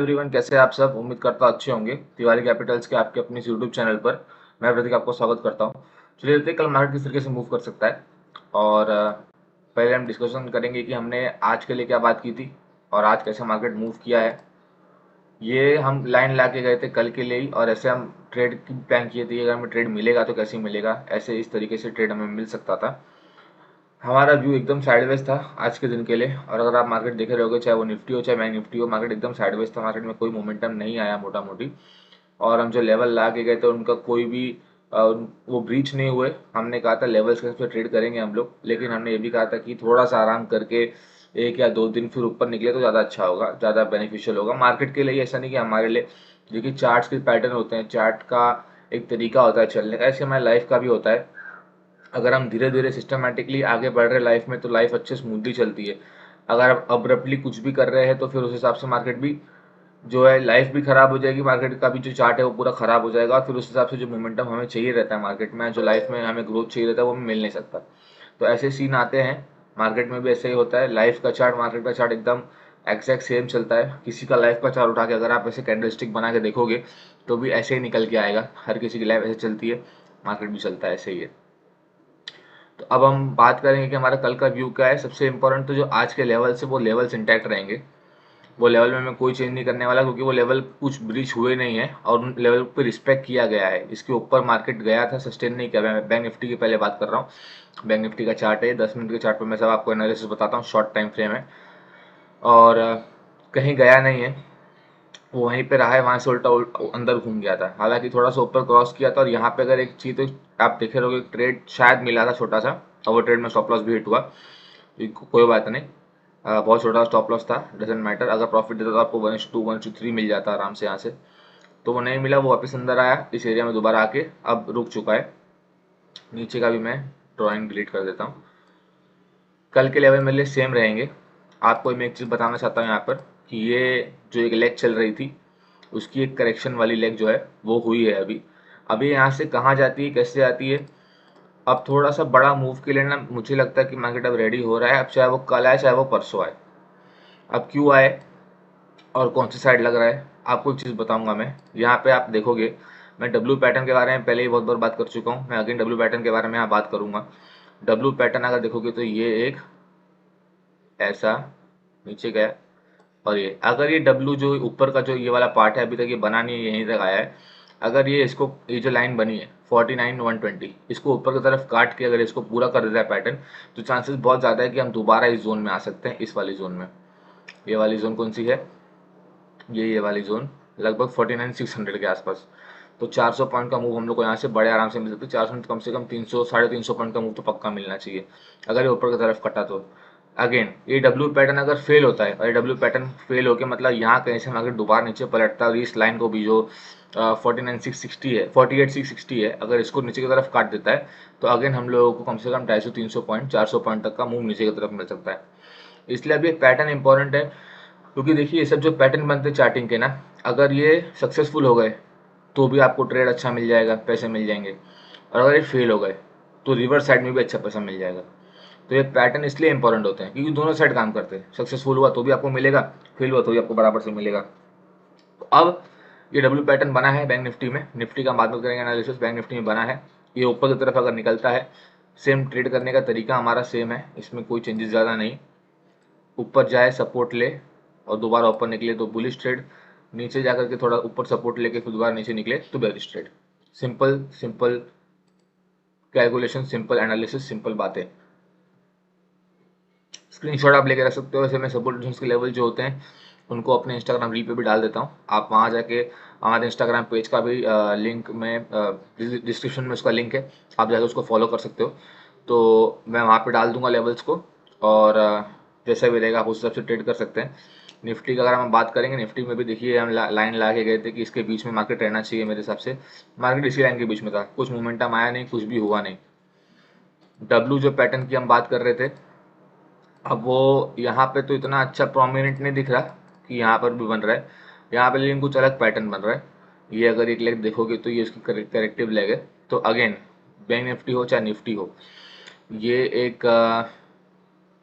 Everyone, कैसे हैं आप सब। उम्मीद करता हूं अच्छे होंगे। तिवारी कैपिटल्स के आपके अपने यूट्यूब चैनल पर मैं प्रतीक आपको स्वागत करता हूं। चलिए देखते हैं कल मार्केट किस तरीके से मूव कर सकता है। और पहले हम डिस्कशन करेंगे कि हमने आज के लिए क्या बात की थी और आज कैसे मार्केट मूव किया है। ये हम लाइन ला के गए थे कल के लिए ही, और ऐसे हम ट्रेड की प्लान किए थे। अगर हमें ट्रेड मिलेगा तो कैसे मिलेगा, ऐसे इस तरीके से ट्रेड हमें मिल सकता था। हमारा व्यू एकदम साइडवेज था आज के दिन के लिए। और अगर आप मार्केट देखे रहोगे, चाहे वो निफ्टी हो चाहे बैंक निफ्टी हो, मार्केट एकदम साइडवेज था। मार्केट में कोई मोमेंटम नहीं आया मोटा मोटी। और हम जो लेवल ला के गए थे उनका कोई भी वो ब्रीच नहीं हुए। हमने कहा था लेवल्स के हिसाब से ट्रेड करेंगे हम लोग, लेकिन हमने ये भी कहा था कि थोड़ा सा आराम करके 1 या 2 दिन फिर ऊपर निकले तो ज़्यादा अच्छा होगा, ज़्यादा बेनिफिशियल होगा मार्केट के लिए। ऐसा नहीं कि हमारे लिए, जो कि चार्ट्स के पैटर्न होते हैं, चार्ट का एक तरीका होता है चलने का, ऐसे हमारे लाइफ का भी होता है। अगर हम धीरे धीरे सिस्टमेटिकली आगे बढ़ रहे लाइफ में तो लाइफ अच्छे स्मूथली चलती है। अगर आप अब्रप्टली कुछ भी कर रहे हैं तो फिर उस हिसाब से मार्केट भी जो है, लाइफ भी खराब हो जाएगी, मार्केट का भी जो चार्ट है वो पूरा खराब हो जाएगा। और फिर उस हिसाब से जो मोमेंटम हमें चाहिए रहता है मार्केट में, जो लाइफ में हमें ग्रोथ चाहिए रहता है, वो हमें मिल नहीं सकता। तो ऐसे सीन आते हैं। मार्केट में भी ऐसे ही होता है। लाइफ का चार्ट, मार्केट का चार्ट एकदम एग्जैक्ट सेम चलता है। किसी का लाइफ का चार्ट उठा के अगर आप ऐसे कैंडलस्टिक बना के देखोगे तो भी ऐसे ही निकल के आएगा। हर किसी की लाइफ ऐसे चलती है, मार्केट भी चलता है ऐसे ही है। तो अब हम बात करेंगे कि हमारा कल का व्यू क्या है। सबसे इंपॉर्टेंट तो जो आज के लेवल्स है वो लेवल्स इंटैक्ट रहेंगे। वो लेवल में मैं कोई चेंज नहीं करने वाला, क्योंकि वो लेवल कुछ ब्रीच हुए नहीं है और उन लेवल पे रिस्पेक्ट किया गया है। इसके ऊपर मार्केट गया था, सस्टेन नहीं किया। मैं बैंक निफ्टी की पहले बात कर रहा हूँ। बैंक निफ्टी का चार्ट है, 10 मिनट के चार्ट पर मैं सब आपको एनालिसिस बताता हूँ। शॉर्ट टाइम फ्रेम है और कहीं गया नहीं है, वो वहीं पे रहा है। वहां से उल्टा अंदर घूम गया था। हालांकि थोड़ा सा ऊपर क्रॉस किया था। और यहाँ पे अगर एक चीज तो आप देखे रहोगे, ट्रेड शायद मिला था छोटा सा, और वो ट्रेड में स्टॉप लॉस भी हिट हुआ। कोई बात नहीं, बहुत छोटा स्टॉप लॉस था, डजेंट मैटर। अगर प्रॉफिट देता तो आपको 1:2 1:3 मिल जाता आराम से यहाँ से। तो वो नहीं मिला, वो वापस अंदर आया इस एरिया में दोबारा आके अब रुक चुका है। नीचे का भी मैं ड्राइंग डिलीट कर देता हूँ। कल के लेवल मेरे लिए सेम रहेंगे। आपको मैं एक चीज़ बताना चाहता हूँ यहाँ पर, कि ये जो एक लेग चल रही थी, उसकी एक करेक्शन वाली लेग जो है वो हुई है अभी। अभी यहाँ से कहाँ जाती है, कैसे जाती है। अब थोड़ा सा बड़ा मूव के लिए ना मुझे लगता है कि मार्केट अब रेडी हो रहा है। अब चाहे वो कल आए चाहे वो परसों आए। अब क्यों आए और कौन सी साइड लग रहा है, आपको एक चीज़ बताऊंगा मैं। यहाँ पे आप देखोगे, मैं डब्ल्यू पैटर्न के बारे में पहले ही बहुत बार बात कर चुका हूँ। मैं अगेन डब्ल्यू पैटर्न के बारे में यहाँ बात करूंगा। डब्ल्यू पैटर्न अगर देखोगे तो ये एक ऐसा नीचे गया, और ये अगर ये डब्ल्यू जो ऊपर का जो ये वाला पार्ट है अभी तक ये बना नहीं है, यहीं तक आया है। अगर ये इसको, ये जो लाइन बनी है 49 120, इसको ऊपर की तरफ काट के अगर इसको पूरा कर देता है पैटर्न, तो चांसेस बहुत ज़्यादा है कि हम दोबारा इस जोन में आ सकते हैं, इस वाली जोन में। ये वाली जोन कौन सी है, ये वाली जोन लगभग 49 600 के आसपास। तो 400 पॉइंट का मूव हम लोग को यहाँ से बड़े आराम से मिल सकता है। 400 में कम से कम 300 350 पॉइंट का मूव तो पक्का मिलना चाहिए, अगर ये ऊपर की तरफ कटा तो। अगेन ये डब्ल्यू पैटर्न अगर फेल होता है, और ये डब्ल्यू पैटर्न फेल होकर मतलब यहाँ कहीं से अगर दोबारा नीचे पलटता है, और इस लाइन को भी जो 49 660 है, 48 660 है, अगर इसको नीचे की तरफ काट देता है, तो अगेन हम लोगों को कम से कम 250 300 पॉइंट 400 पॉइंट तक का मूव नीचे की तरफ मिल सकता है। इसलिए अभी पैटर्न इंपॉर्टेंट है, क्योंकि देखिए ये सब जो पैटर्न बनते हैं चार्टिंग के ना, अगर ये सक्सेसफुल हो गए तो भी आपको ट्रेड अच्छा मिल जाएगा, पैसे मिल जाएंगे। और अगर ये फेल हो गए तो रिवर्स साइड में भी अच्छा पैसा मिल जाएगा। तो ये पैटर्न इसलिए इंपॉर्टेंट होते हैं क्योंकि दोनों साइड काम करते हैं। सक्सेसफुल हुआ तो भी आपको मिलेगा, फेल हुआ तो भी आपको बराबर से मिलेगा। तो अब ये डब्ल्यू पैटर्न बना है बैंक निफ्टी में। निफ्टी का बाद में करेंगे एनालिसिस। बैंक निफ्टी में बना है, ये ऊपर की तरफ अगर निकलता है, सेम ट्रेड करने का तरीका हमारा सेम है, इसमें कोई चेंजेस ज़्यादा नहीं। ऊपर जाए सपोर्ट ले और दोबारा ऊपर निकले तो बुलिश ट्रेड, नीचे जाकर के थोड़ा ऊपर सपोर्ट लेके फिर दोबारा नीचे निकले तो bearish trade. Simple simple calculation, simple analysis, simple बातें। स्क्रीनशॉट आप लेके रख सकते हो। वैसे मैं सपोर्ट रेजिस्टेंस के लेवल जो होते हैं उनको अपने इंस्टाग्राम रील पे भी डाल देता हूँ। आप वहाँ जाके हमारे इंस्टाग्राम पेज का भी लिंक में डिस्क्रिप्शन में उसका लिंक है, आप जाके उसको फॉलो कर सकते हो। तो मैं वहाँ पे डाल दूंगा लेवल्स को, और जैसा भी रहेगा आप उस हिसाब से ट्रेड कर सकते हैं। निफ्टी का अगर हम बात करेंगे, निफ्टी में भी देखिए हम लाइन ला के गए थे कि इसके बीच में मार्केट रहना चाहिए। मेरे हिसाब से मार्केट इसी लाइन के बीच में था, कुछ मोमेंटम आया नहीं, कुछ भी हुआ नहीं। डब्लू जो पैटर्न की हम बात कर रहे थे, अब वो यहाँ पे तो इतना अच्छा प्रोमिनेंट नहीं दिख रहा कि यहाँ पर भी बन रहा है। यहाँ पे लेकिन कुछ अलग पैटर्न बन रहा है। ये अगर एक लेग देखोगे तो ये उसकी करेक्टिव लेग है। तो अगेन बैंक निफ्टी हो चाहे निफ्टी हो, ये एक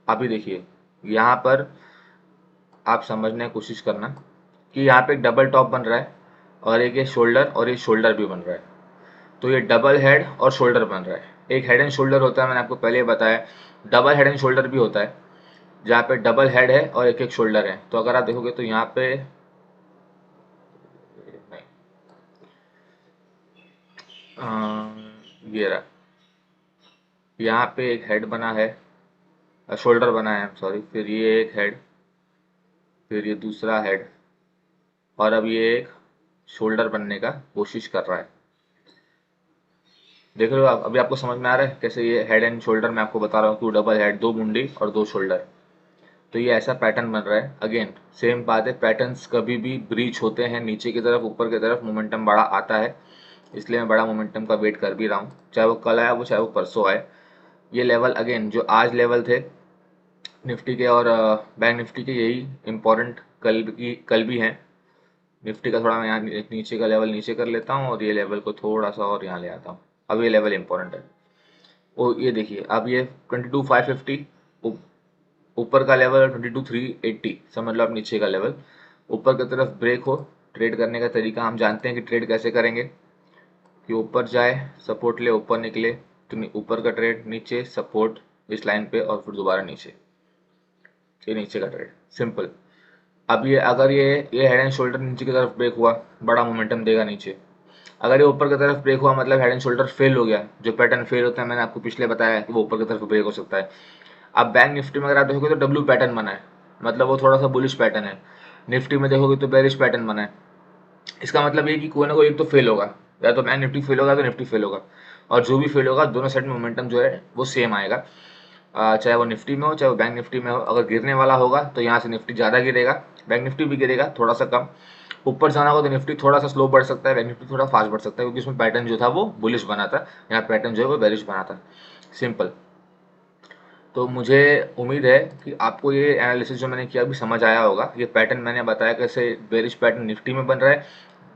अभी देखिए यहाँ पर आप समझने की कोशिश करना कि यहाँ पे एक डबल टॉप बन रहा है और एक ये शोल्डर और ये शोल्डर भी बन रहा है। तो ये डबल हेड और शोल्डर बन रहा है। एक हेड एंड शोल्डर होता है, मैंने आपको पहले ही बताया। डबल हेड एंड शोल्डर भी होता है जहाँ पे डबल हेड है और एक एक शोल्डर है। तो अगर आप देखोगे तो यहाँ पे नहीं, ये रहा, यहाँ पे एक हेड बना है, शोल्डर बना है, सॉरी, फिर ये एक हेड, फिर ये दूसरा हेड, और अब ये एक शोल्डर बनने का कोशिश कर रहा है। देख रहे हो आप? अभी आपको समझ में आ रहा है कैसे ये हेड एंड शोल्डर मैं आपको बता रहा हूँ कि डबल हेड, दो मुंडी और दो शोल्डर। तो ये ऐसा पैटर्न बन रहा है। अगेन सेम बात है, पैटर्न्स कभी भी ब्रीच होते हैं नीचे की तरफ, ऊपर की तरफ मोमेंटम बड़ा आता है, इसलिए मैं बड़ा मोमेंटम का वेट कर भी रहा हूँ, चाहे वो कल आया वो चाहे वो परसों आए। ये लेवल अगेन जो आज लेवल थे निफ्टी के और बैंक निफ्टी के, यही इंपॉर्टेंट कल भी हैं। निफ्टी का थोड़ा मैं यहाँ नीचे का लेवल नीचे कर लेता हूँ और ये लेवल को थोड़ा सा और यहाँ ले आता हूँ। अब ये लेवल इंपॉर्टेंट है। वो ये देखिए, अब ये 22,550 ऊपर का लेवल, 22,380 समझ लो आप नीचे का लेवल। ऊपर की तरफ ब्रेक हो, ट्रेड करने का तरीका हम जानते हैं कि ट्रेड कैसे करेंगे, कि ऊपर जाए, सपोर्ट ले, ऊपर निकले तो ऊपर का ट्रेड, नीचे सपोर्ट इस लाइन पे और फिर दोबारा नीचे, ये नीचे का ट्रेड, सिंपल। अब ये अगर ये हेड एंड शोल्डर नीचे की तरफ ब्रेक हुआ, बड़ा मोमेंटम देगा नीचे। अगर ये ऊपर की तरफ ब्रेक हुआ मतलब हेड एंड शोल्डर फेल हो गया। जो पैटर्न फेल होता है मैंने आपको पिछले बताया कि वो ऊपर की तरफ ब्रेक हो सकता है। अब बैंक निफ्टी में अगर आप देखोगे तो डब्ल्यू पैटर्न बना है, मतलब वो थोड़ा सा बुलिश पैटर्न है। निफ्टी में देखोगे तो बेरिश पैटर्न बना है। इसका मतलब ये कि कोई ना कोई एक तो फेल होगा, या तो बैंक निफ्टी फेल होगा तो निफ्टी फेल होगा, और जो भी फेल होगा दोनों साइड में मोमेंटम जो है वो सेम आएगा। चाहे वो निफ्टी में हो चाहे वो बैंक निफ्टी में हो। अगर गिरने वाला होगा तो यहाँ से निफ्टी ज़्यादा गिरेगा, बैंक निफ्टी भी गिरेगा थोड़ा सा कम। ऊपर जाना होगा तो निफ्टी थोड़ा सा स्लो बढ़ सकता है, बैंक निफ्टी थोड़ा फास्ट बढ़ सकता है, क्योंकि उसमें पैटर्न जो था वो बुलिश बना था, यहाँ पैटर्न जो है वो बेरिश बना था, सिंपल। तो मुझे उम्मीद है कि आपको ये एनालिसिस जो मैंने किया अभी समझ आया होगा। ये पैटर्न मैंने बताया कैसे बेरिश पैटर्न निफ्टी में बन रहा है,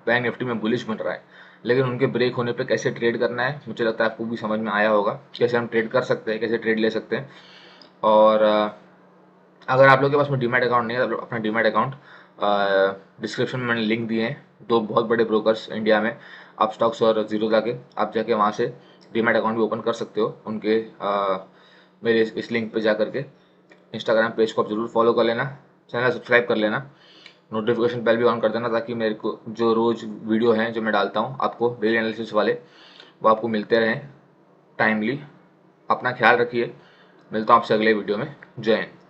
बैंक निफ्टी में बुलिश बन रहा है, लेकिन उनके ब्रेक होने पे कैसे ट्रेड करना है मुझे लगता है आपको भी समझ में आया होगा, कैसे हम ट्रेड कर सकते हैं, कैसे ट्रेड ले सकते हैं। और अगर आप लोग के पास में डीमैट अकाउंट नहीं है तो अपना डीमैट अकाउंट डिस्क्रिप्शन में मैंने लिंक दिए हैं, दो बहुत बड़े ब्रोकर्स इंडिया में, आप स्टॉक्स और जीरो जाके आप जाके वहाँ से डीमैट अकाउंट भी ओपन कर सकते हो उनके मेरे इस लिंक पे जा करके। इंस्टाग्राम पेज को आप जरूर फॉलो कर लेना, चैनल सब्सक्राइब कर लेना, नोटिफिकेशन बेल भी ऑन कर देना, ताकि मेरे को जो रोज़ वीडियो हैं जो मैं डालता हूँ आपको डेली एनालिसिस वाले, वो आपको मिलते रहें टाइमली। अपना ख्याल रखिए, मिलता हूँ आपसे अगले वीडियो में। जय हिंद।